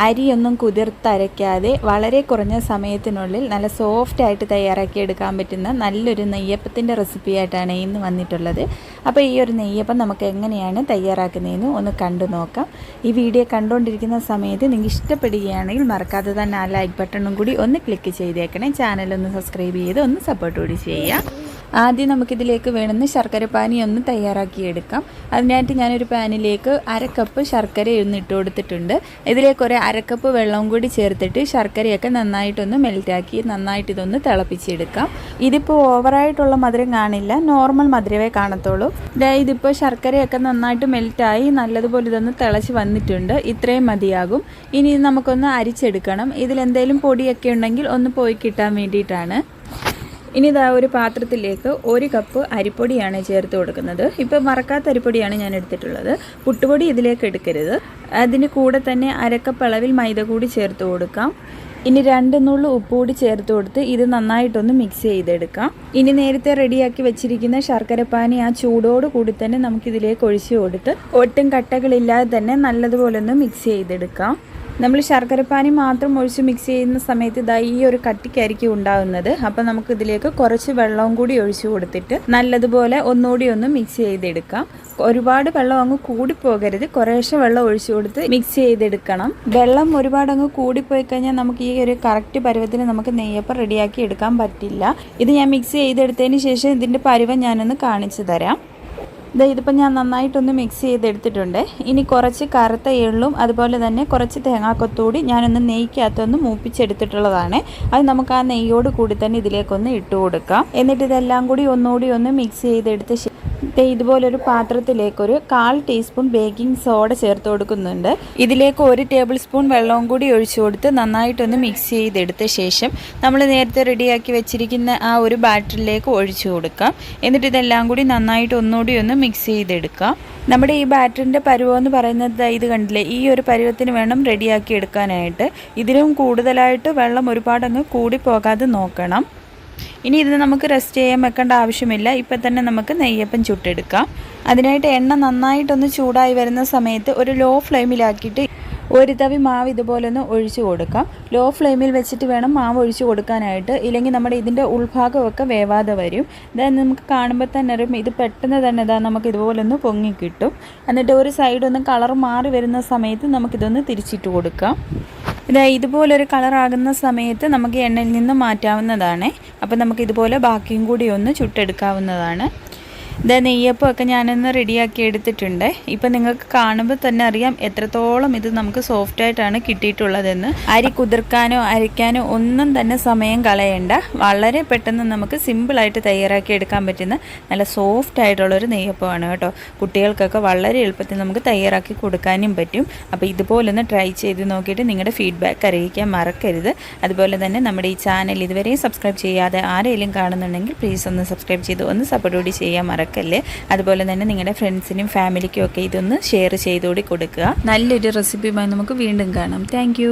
അരിയൊന്നും കുതിർത്തരയ്ക്കാതെ വളരെ കുറഞ്ഞ സമയത്തിനുള്ളിൽ നല്ല സോഫ്റ്റായിട്ട് തയ്യാറാക്കി എടുക്കാൻ പറ്റുന്ന നല്ലൊരു നെയ്യപ്പത്തിൻ്റെ റെസിപ്പിയായിട്ടാണ് ഇന്ന് വന്നിട്ടുള്ളത്. അപ്പോൾ ഈ ഒരു നെയ്യപ്പം നമുക്ക് എങ്ങനെയാണ് തയ്യാറാക്കുന്നതെന്ന് ഒന്ന് കണ്ടു നോക്കാം. ഈ വീഡിയോ കണ്ടുകൊണ്ടിരിക്കുന്ന സമയത്ത് നിങ്ങൾക്ക് ഇഷ്ടപ്പെടുകയാണെങ്കിൽ മറക്കാതെ തന്നെ ആ ലൈക്ക് ബട്ടണും കൂടി ഒന്ന് ക്ലിക്ക് ചെയ്തേക്കണേ. ചാനലൊന്ന് സബ്സ്ക്രൈബ് ചെയ്ത് ഒന്ന് സപ്പോർട്ട് കൂടി ചെയ്യാം. ആദ്യം നമുക്കിതിലേക്ക് വേണമെന്ന് ശർക്കരപ്പാനി ഒന്ന് തയ്യാറാക്കിയെടുക്കാം. അതിനായിട്ട് ഞാനൊരു പാനിലേക്ക് 1/2 കപ്പ് ശർക്കര ഇട്ട് കൊടുത്തിട്ടുണ്ട്. ഇതിലേക്ക് ഒരു 1/2 കപ്പ് വെള്ളവും കൂടി ചേർത്തിട്ട് ശർക്കരയൊക്കെ നന്നായിട്ടൊന്ന് മെൽറ്റാക്കി നന്നായിട്ട് ഇതൊന്ന് തിളപ്പിച്ചെടുക്കാം. ഇതിപ്പോൾ ഓവറായിട്ടുള്ള മധുരം കാണില്ല, നോർമൽ മധുരമേ കാണത്തുള്ളൂ. ഇതിപ്പോൾ ശർക്കരയൊക്കെ നന്നായിട്ട് മെൽറ്റായി നല്ലതുപോലെ ഇതൊന്ന് തിളച്ച് വന്നിട്ടുണ്ട്. ഇത്രയും മതിയാകും. ഇനി നമുക്കൊന്ന് അരിച്ചെടുക്കണം. ഇതിലെന്തെങ്കിലും പൊടിയൊക്കെ ഉണ്ടെങ്കിൽ ഒന്ന് പോയി കിട്ടാൻ വേണ്ടിയിട്ടാണ്. ഇനി ഇതാ ഒരു പാത്രത്തിലേക്ക് 1 കപ്പ് അരിപ്പൊടിയാണ് ചേർത്ത് കൊടുക്കുന്നത്. ഇപ്പോൾ മറക്കാത്ത അരിപ്പൊടിയാണ് ഞാൻ എടുത്തിട്ടുള്ളത്. പുട്ടുപൊടി ഇതിലേക്ക് എടുക്കരുത്. അതിന് കൂടെ തന്നെ 1/2 കപ്പ് അളവിൽ മൈദ കൂടി ചേർത്ത് കൊടുക്കാം. ഇനി 2 നുള്ളു ഉപ്പ് കൂടി ചേർത്ത് കൊടുത്ത് ഇത് നന്നായിട്ടൊന്ന് മിക്സ് ചെയ്തെടുക്കാം. ഇനി നേരത്തെ റെഡിയാക്കി വെച്ചിരിക്കുന്ന ശർക്കരപ്പാനി ആ ചൂടോട് കൂടി തന്നെ നമുക്കിതിലേക്ക് ഒഴിച്ചു കൊടുത്ത് ഒട്ടും കട്ടകളില്ലാതെ തന്നെ നല്ലതുപോലെ ഒന്ന് മിക്സ് ചെയ്തെടുക്കാം. നമ്മൾ ശർക്കരപ്പാനി മാത്രം ഒഴിച്ച് മിക്സ് ചെയ്യുന്ന സമയത്ത് ഇതാ ഈ ഒരു കട്ടിക്കായിരിക്കും ഉണ്ടാകുന്നത്. അപ്പോൾ നമുക്കിതിലേക്ക് കുറച്ച് വെള്ളവും കൂടി ഒഴിച്ചു കൊടുത്തിട്ട് നല്ലതുപോലെ ഒന്നുകൂടി ഒന്ന് മിക്സ് ചെയ്തെടുക്കാം. ഒരുപാട് വെള്ളം അങ്ങ് കൂടിപ്പോകരുത്, കുറേശ്ശെ വെള്ളം ഒഴിച്ചു കൊടുത്ത് മിക്സ് ചെയ്തെടുക്കണം. വെള്ളം ഒരുപാട് അങ്ങ് കൂടിപ്പോയി കഴിഞ്ഞാൽ നമുക്ക് ഈ ഒരു കറക്റ്റ് പരുവത്തിന് നമുക്ക് നെയ്യപ്പം റെഡിയാക്കി എടുക്കാൻ പറ്റില്ല. ഇത് ഞാൻ മിക്സ് ചെയ്തെടുത്തതിന് ശേഷം ഇതിൻ്റെ പരുവം ഞാനൊന്ന് കാണിച്ചു തരാം. ഇതിപ്പോൾ ഞാൻ നന്നായിട്ടൊന്ന് മിക്സ് ചെയ്തെടുത്തിട്ടുണ്ട്. ഇനി കുറച്ച് കറുത്ത എള്ളും അതുപോലെ തന്നെ കുറച്ച് തേങ്ങാക്കൊത്തൂടി ഞാനൊന്ന് നെയ്ക്കകത്തൊന്ന് മൂപ്പിച്ചെടുത്തിട്ടുള്ളതാണ്. അത് നമുക്ക് ആ നെയ്യോട് കൂടി തന്നെ ഇതിലേക്കൊന്ന് ഇട്ട് കൊടുക്കാം. എന്നിട്ട് ഇതെല്ലാം കൂടി ഒന്നുകൂടി ഒന്ന് മിക്സ് ചെയ്തെടുത്ത് ഇതുപോലൊരു പാത്രത്തിലേക്കൊരു 1/4 ടീസ്പൂൺ ബേക്കിംഗ് സോഡ ചേർത്ത് കൊടുക്കുന്നുണ്ട്. ഇതിലേക്ക് 1 ടേബിൾ സ്പൂൺ വെള്ളവും കൂടി ഒഴിച്ചു കൊടുത്ത് നന്നായിട്ടൊന്ന് മിക്സ് ചെയ്തെടുത്ത ശേഷം നമ്മൾ നേരത്തെ റെഡിയാക്കി വെച്ചിരിക്കുന്ന ആ ഒരു ബാറ്ററിലേക്ക് ഒഴിച്ചു കൊടുക്കാം. എന്നിട്ട് ഇതെല്ലാം കൂടി നന്നായിട്ട് ഒന്നുകൂടി ഒന്ന് മിക്സ് ചെയ്തെടുക്കാം. നമ്മുടെ ഈ ബാറ്ററിൻ്റെ പരുവം എന്ന് പറയുന്നത് ഇത് കണ്ടില്ലേ, ഈ ഒരു പരുവത്തിന് വേണം റെഡിയാക്കി എടുക്കാനായിട്ട്. ഇതിലും കൂടുതലായിട്ട് വെള്ളം ഒരുപാട് അങ്ങ് കൂടി പോകാതെ നോക്കണം. ഇനി ഇത് നമുക്ക് റെസ്റ്റ് ചെയ്യാൻ വെക്കേണ്ട ആവശ്യമില്ല. ഇപ്പം തന്നെ നമുക്ക് നെയ്യപ്പം ചുട്ടെടുക്കാം. അതിനായിട്ട് എണ്ണ നന്നായിട്ടൊന്ന് ചൂടായി വരുന്ന സമയത്ത് ഒരു ലോ ഫ്ലെയിമിലാക്കിയിട്ട് 1 തവി മാവ് ഇതുപോലെ ഒന്ന് ഒഴിച്ചു കൊടുക്കാം. ലോ ഫ്ലെയിമിൽ വെച്ചിട്ട് വേണം മാവ് ഒഴിച്ചു കൊടുക്കാനായിട്ട്, ഇല്ലെങ്കിൽ നമ്മുടെ ഇതിൻ്റെ ഉൾഭാഗമൊക്കെ വേവാതെ വരും. ഇതാ നമുക്ക് കാണുമ്പോൾ തന്നെ അറിയാം, ഇത് പെട്ടെന്ന് തന്നെ ഇതാ നമുക്ക് ഇതുപോലെ ഒന്ന് പൊങ്ങി കിട്ടും. എന്നിട്ട് ഒരു സൈഡൊന്ന് കളർ മാറി വരുന്ന സമയത്ത് നമുക്കിതൊന്ന് തിരിച്ചിട്ട് കൊടുക്കാം. ഇതുപോലൊരു കളറാകുന്ന സമയത്ത് നമുക്ക് എണ്ണയിൽ നിന്ന് മാറ്റാവുന്നതാണ്. അപ്പോൾ നമുക്ക് ഇതുപോലെ ബാക്കിയും കൂടി ഒന്ന് ചുട്ടെടുക്കാവുന്നതാണ്. നെയ്യപ്പമൊക്കെ ഞാനൊന്ന് റെഡിയാക്കി എടുത്തിട്ടുണ്ട്. ഇപ്പം നിങ്ങൾക്ക് കാണുമ്പോൾ തന്നെ അറിയാം എത്രത്തോളം ഇത് നമുക്ക് സോഫ്റ്റായിട്ടാണ് കിട്ടിയിട്ടുള്ളതെന്ന്. അരി കുതിർക്കാനോ അരയ്ക്കാനോ ഒന്നും തന്നെ സമയം കളയണ്ട. വളരെ പെട്ടെന്ന് നമുക്ക് സിമ്പിളായിട്ട് തയ്യാറാക്കി എടുക്കാൻ പറ്റുന്ന നല്ല സോഫ്റ്റ് ആയിട്ടുള്ളൊരു നെയ്യപ്പമാണ് കേട്ടോ. കുട്ടികൾക്കൊക്കെ വളരെ എളുപ്പത്തിൽ നമുക്ക് തയ്യാറാക്കി കൊടുക്കാനും പറ്റും. അപ്പോൾ ഇതുപോലൊന്ന് ട്രൈ ചെയ്ത് നോക്കിയിട്ട് നിങ്ങളുടെ ഫീഡ്ബാക്ക് അറിയിക്കാൻ മറക്കരുത്. അതുപോലെ തന്നെ നമ്മുടെ ഈ ചാനൽ ഇതുവരെ സബ്സ്ക്രൈബ് ചെയ്യാതെ ആരെങ്കിലും കാണുന്നുണ്ടെങ്കിൽ പ്ലീസ് ഒന്ന് സബ്സ്ക്രൈബ് ചെയ്ത് ഒന്ന് സപ്പോർട്ട് കൂടി ചെയ്യാൻ മറക്കല്ലേ. അതുപോലെ തന്നെ നിങ്ങളുടെ ഫ്രണ്ട്സിനും ഫാമിലിക്കും ഒക്കെ ഇതൊന്ന് ഷെയർ ചെയ്തുകൂടി കൊടുക്കുക. നല്ലൊരു റെസിപ്പിയുമായി നമുക്ക് വീണ്ടും കാണാം. താങ്ക്